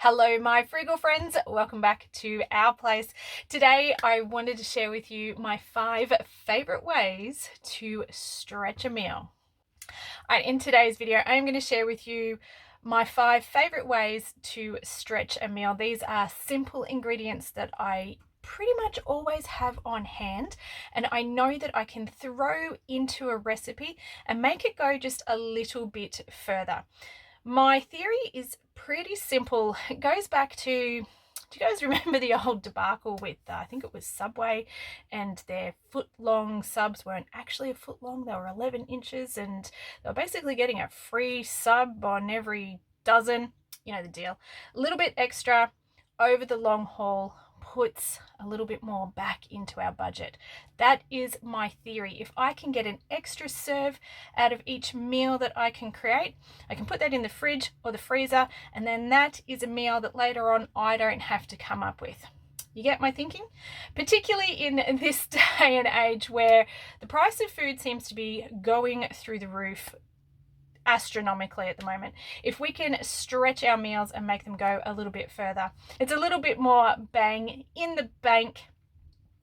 Hello, my frugal friends. Welcome back to our place. Today, I wanted to share with you my 5 favorite ways to stretch a meal. In today's video, I'm going to share with you my 5 favorite ways to stretch a meal. These are simple ingredients that I pretty much always have on hand, and I know that I can throw into a recipe and make it go just a little bit further. My theory is pretty simple. It goes back to, do you guys remember the old debacle with, I think it was Subway, and their foot-long subs weren't actually a foot long, they were 11 inches, and they were basically getting a free sub on every dozen. You know the deal. A little bit extra over the long haul puts a little bit more back into our budget. That is my theory. If I can get an extra serve out of each meal that I can create, I can put that in the fridge or the freezer, and then that is a meal that later on I don't have to come up with. You get my thinking? Particularly in this day and age where the price of food seems to be going through the roof astronomically at the moment. If we can stretch our meals and make them go a little bit further, it's a little bit more bang in the bank,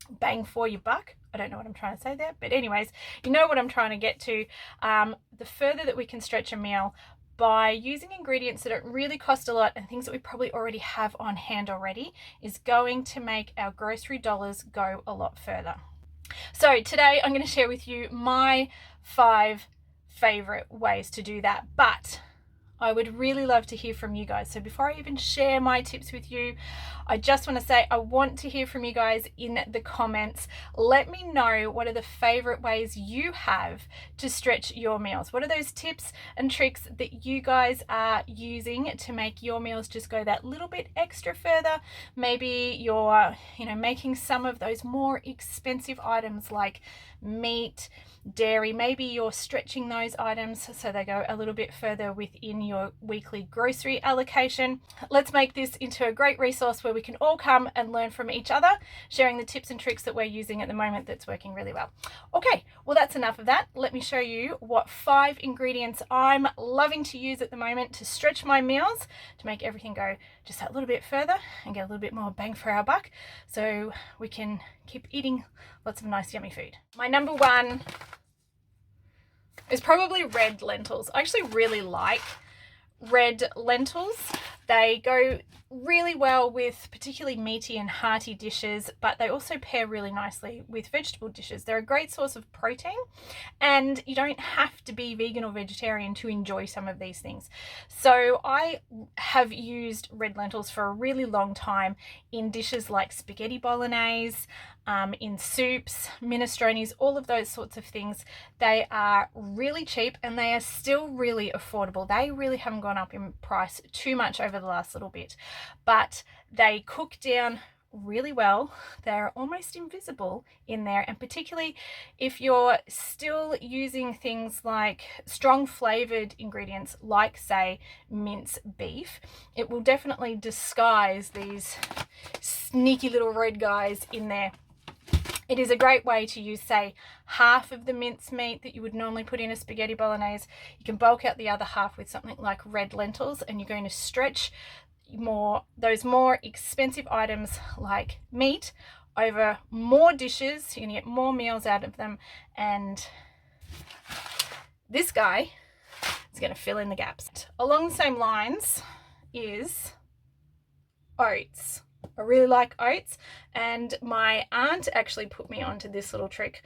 bang for your buck. I don't know what I'm trying to say there, but anyways, you know what I'm trying to get to. The further that we can stretch a meal by using ingredients that don't really cost a lot and things that we probably already have on hand already is going to make our grocery dollars go a lot further. So today I'm going to share with you my 5 favorite ways to do that, but I would really love to hear from you guys. So before I even share my tips with you, I just want to say I want to hear from you guys in the comments. Let me know what are the favorite ways you have to stretch your meals. What are those tips and tricks that you guys are using to make your meals just go that little bit extra further? Maybe you're, making some of those more expensive items like meat, dairy. Maybe you're stretching those items so they go a little bit further within your weekly grocery allocation. Let's make this into a great resource where we can all come and learn from each other, sharing the tips and tricks that we're using at the moment that's working really well. Okay, well, that's enough of that. Let me show you what 5 ingredients I'm loving to use at the moment to stretch my meals, to make everything go just that little bit further and get a little bit more bang for our buck so we can keep eating lots of nice yummy food. My number 1 is probably red lentils. I actually really like red lentils. They go really well with particularly meaty and hearty dishes, but they also pair really nicely with vegetable dishes. They're a great source of protein, and you don't have to be vegan or vegetarian to enjoy some of these things. So I have used red lentils for a really long time in dishes like spaghetti bolognese, in soups, minestrones, all of those sorts of things. They are really cheap and they are still really affordable. They really haven't gone up in price too much over the last little bit, but they cook down really well. They're almost invisible in there, and particularly if you're still using things like strong flavored ingredients like, say, mince beef, it will definitely disguise these sneaky little red guys in there. It is a great way to use, say, half of the mince meat that you would normally put in a spaghetti bolognese. You can bulk out the other half with something like red lentils, and you're going to stretch those more expensive items like meat over more dishes. You're going to get more meals out of them, and this guy is going to fill in the gaps. Along the same lines is oats. I really like oats, and my aunt actually put me onto this little trick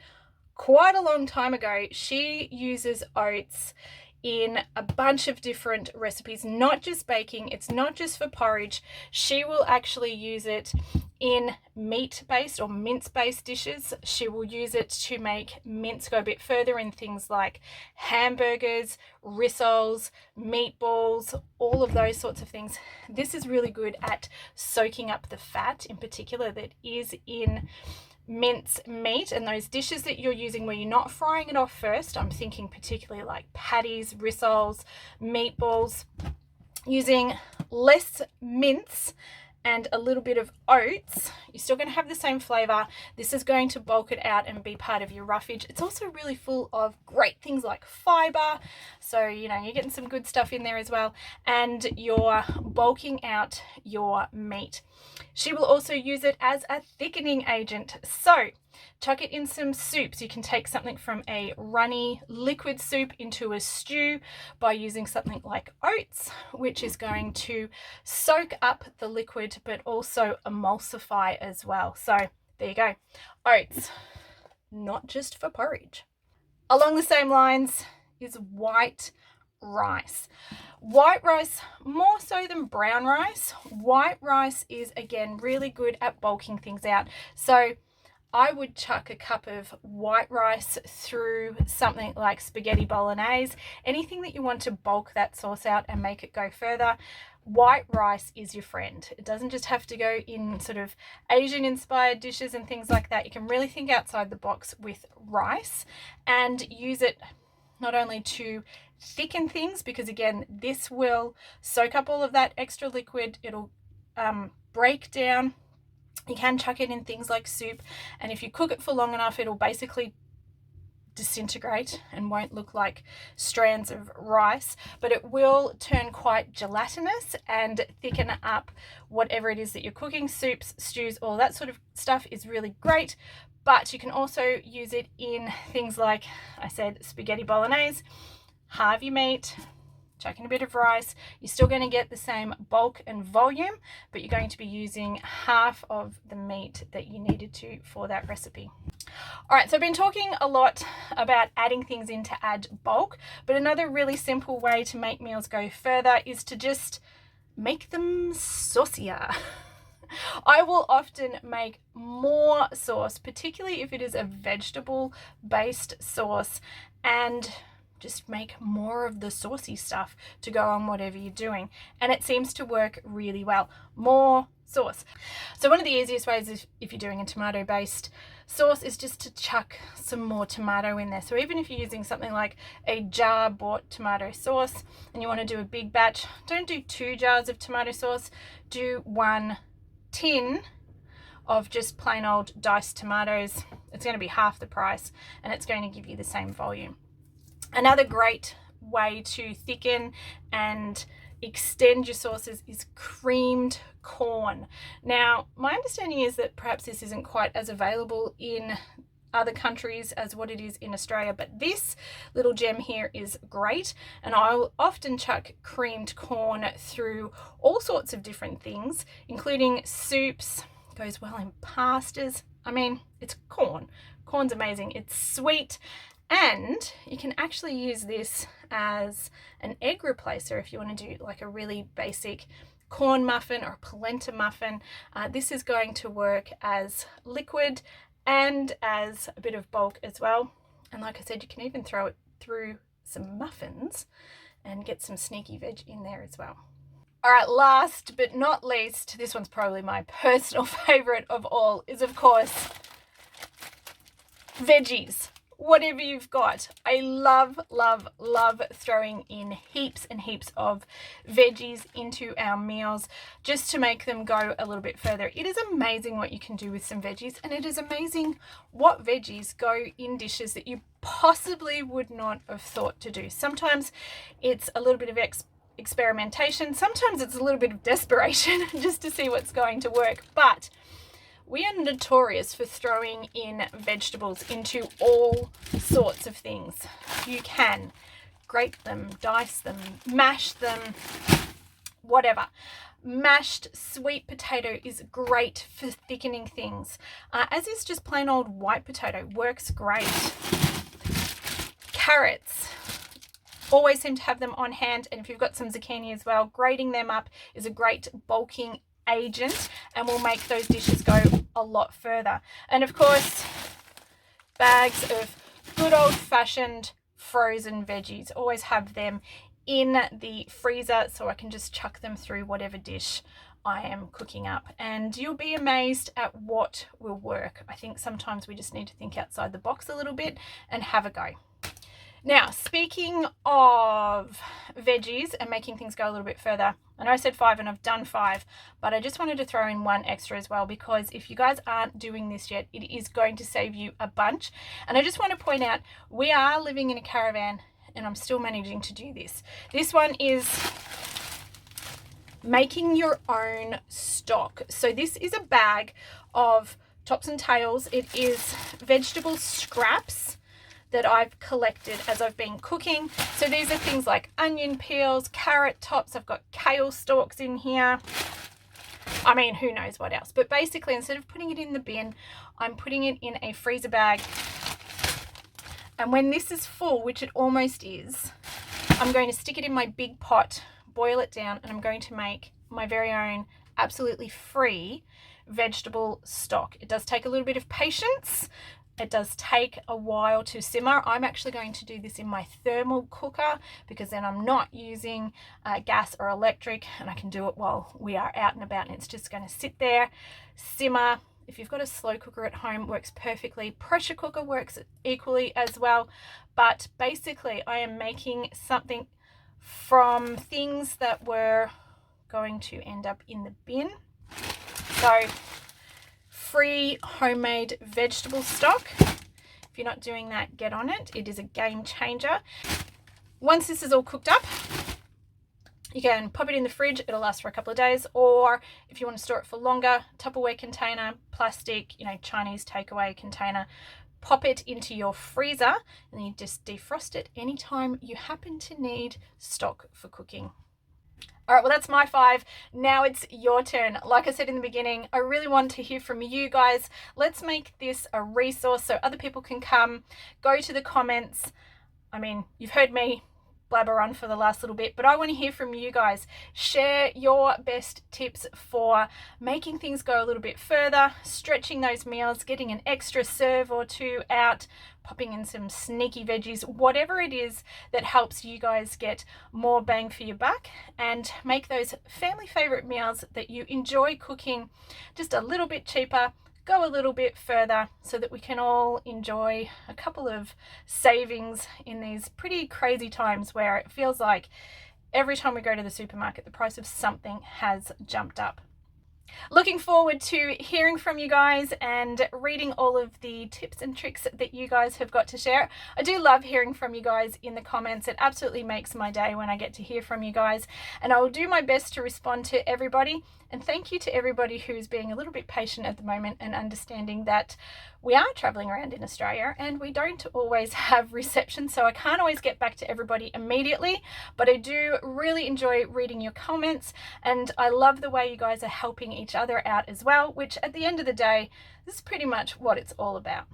quite a long time ago. She uses oats in a bunch of different recipes, not just baking. It's not just for porridge. She will actually use it in meat-based or mince-based dishes. She will use it to make mince go a bit further in things like hamburgers, rissoles, meatballs, all of those sorts of things. This is really good at soaking up the fat, in particular, that is in mince meat, and those dishes that you're using where you're not frying it off first. I'm thinking particularly like patties, rissoles, meatballs, using less mince and a little bit of oats, you're still going to have the same flavor. This is going to bulk it out and be part of your roughage. It's also really full of great things like fiber, so you know you're getting some good stuff in there as well, and you're bulking out your meat. She will also use it as a thickening agent, so chuck it in some soups. You can take something from a runny liquid soup into a stew by using something like oats, which is going to soak up the liquid but also emulsify as well. So there you go, oats, not just for porridge. Along the same lines is white rice. White rice, more so than brown rice. White rice is again really good at bulking things out. So I would chuck a cup of white rice through something like spaghetti bolognese, anything that you want to bulk that sauce out and make it go further. White rice is your friend. It doesn't just have to go in sort of Asian inspired dishes and things like that. You can really think outside the box with rice and use it not only to thicken things, because again this will soak up all of that extra liquid, it'll break down. You can chuck it in things like soup, and if you cook it for long enough it'll basically disintegrate and won't look like strands of rice, but it will turn quite gelatinous and thicken up whatever it is that you're cooking. Soups, stews, all that sort of stuff is really great, but you can also use it in things like I said, spaghetti bolognese. Halve your meat, chuck in a bit of rice. You're still going to get the same bulk and volume, but you're going to be using half of the meat that you needed to for that recipe. All right, so I've been talking a lot about adding things in to add bulk, but another really simple way to make meals go further is to just make them saucier. I will often make more sauce, particularly if it is a vegetable-based sauce, and just make more of the saucy stuff to go on whatever you're doing, and it seems to work really well. More sauce. So one of the easiest ways if you're doing a tomato based sauce is just to chuck some more tomato in there. So even if you're using something like a jar bought tomato sauce and you want to do a big batch, don't do 2 jars of tomato sauce, do 1 tin of just plain old diced tomatoes. It's going to be half the price and it's going to give you the same volume. Another great way to thicken and extend your sauces is creamed corn. Now, my understanding is that perhaps this isn't quite as available in other countries as what it is in Australia, but this little gem here is great, and I'll often chuck creamed corn through all sorts of different things, including soups. Goes well in pastas. I mean, it's corn. Corn's amazing. It's sweet. And you can actually use this as an egg replacer if you want to do like a really basic corn muffin or a polenta muffin. This is going to work as liquid and as a bit of bulk as well. And like I said, you can even throw it through some muffins and get some sneaky veg in there as well. All right, last but not least, this one's probably my personal favorite of all, is of course veggies. Whatever you've got. I love, love, love throwing in heaps and heaps of veggies into our meals just to make them go a little bit further. It is amazing what you can do with some veggies, and it is amazing what veggies go in dishes that you possibly would not have thought to do. Sometimes it's a little bit of experimentation. Sometimes it's a little bit of desperation just to see what's going to work. But we are notorious for throwing in vegetables into all sorts of things. You can grate them, dice them, mash them, whatever. Mashed sweet potato is great for thickening things, as is just plain old white potato, works great. Carrots, always seem to have them on hand, and if you've got some zucchini as well, grating them up is a great bulking agent and will make those dishes go a lot further. And of course, bags of good old-fashioned frozen veggies. Always have them in the freezer so I can just chuck them through whatever dish I am cooking up, and you'll be amazed at what will work. I think sometimes we just need to think outside the box a little bit and have a go. Now, speaking of veggies and making things go a little bit further, I know I said 5 and I've done 5, but I just wanted to throw in one extra as well, because if you guys aren't doing this yet, it is going to save you a bunch. And I just want to point out, we are living in a caravan and I'm still managing to do this. This one is making your own stock. So this is a bag of tops and tails. It is vegetable scraps that I've collected as I've been cooking. So these are things like onion peels, carrot tops, I've got kale stalks in here. I mean, who knows what else. But basically, instead of putting it in the bin, I'm putting it in a freezer bag. And when this is full, which it almost is, I'm going to stick it in my big pot, boil it down, and I'm going to make my very own absolutely free vegetable stock. It does take a little bit of patience. It does take a while to simmer. I'm actually going to do this in my thermal cooker, because then I'm not using gas or electric, and I can do it while we are out and about, and it's just going to sit there, simmer. If you've got a slow cooker at home, works perfectly. Pressure cooker works equally as well. But basically, I am making something from things that were going to end up in the bin. So, free homemade vegetable stock. If you're not doing that, get on it. It is a game changer. Once this is all cooked up, you can pop it in the fridge. It'll last for a couple of days. Or if you want to store it for longer, Tupperware container, plastic, Chinese takeaway container, pop it into your freezer, and you just defrost it anytime you happen to need stock for cooking. All right, well, that's my 5. Now it's your turn. Like I said in the beginning, I really want to hear from you guys. Let's make this a resource so other people can come, go to the comments. I mean, you've heard me blabber on for the last little bit, but I want to hear from you guys. Share your best tips for making things go a little bit further, stretching those meals, getting an extra serve or 2 out, popping in some sneaky veggies, whatever it is that helps you guys get more bang for your buck and make those family favorite meals that you enjoy cooking just a little bit cheaper, go a little bit further, so that we can all enjoy a couple of savings in these pretty crazy times where it feels like every time we go to the supermarket, the price of something has jumped up. Looking forward to hearing from you guys and reading all of the tips and tricks that you guys have got to share. I do love hearing from you guys in the comments. It absolutely makes my day when I get to hear from you guys, and I will do my best to respond to everybody. And thank you to everybody who's being a little bit patient at the moment and understanding that we are traveling around in Australia and we don't always have reception, so I can't always get back to everybody immediately, but I do really enjoy reading your comments, and I love the way you guys are helping each other out as well, which at the end of the day, this is pretty much what it's all about.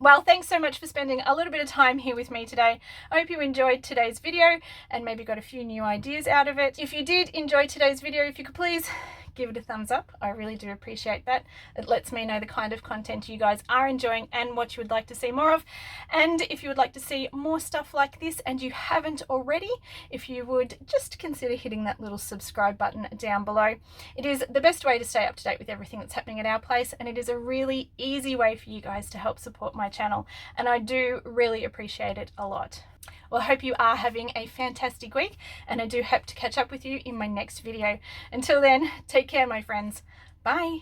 Well, thanks so much for spending a little bit of time here with me today. I hope you enjoyed today's video and maybe got a few new ideas out of it. If you did enjoy today's video, if you could please give it a thumbs up. I really do appreciate that. It lets me know the kind of content you guys are enjoying and what you would like to see more of. And if you would like to see more stuff like this and you haven't already, if you would just consider hitting that little subscribe button down below. It is the best way to stay up to date with everything that's happening at our place, and it is a really easy way for you guys to help support my channel, and I do really appreciate it a lot. Well, I hope you are having a fantastic week, and I do hope to catch up with you in my next video. Until then, take care, my friends. Bye.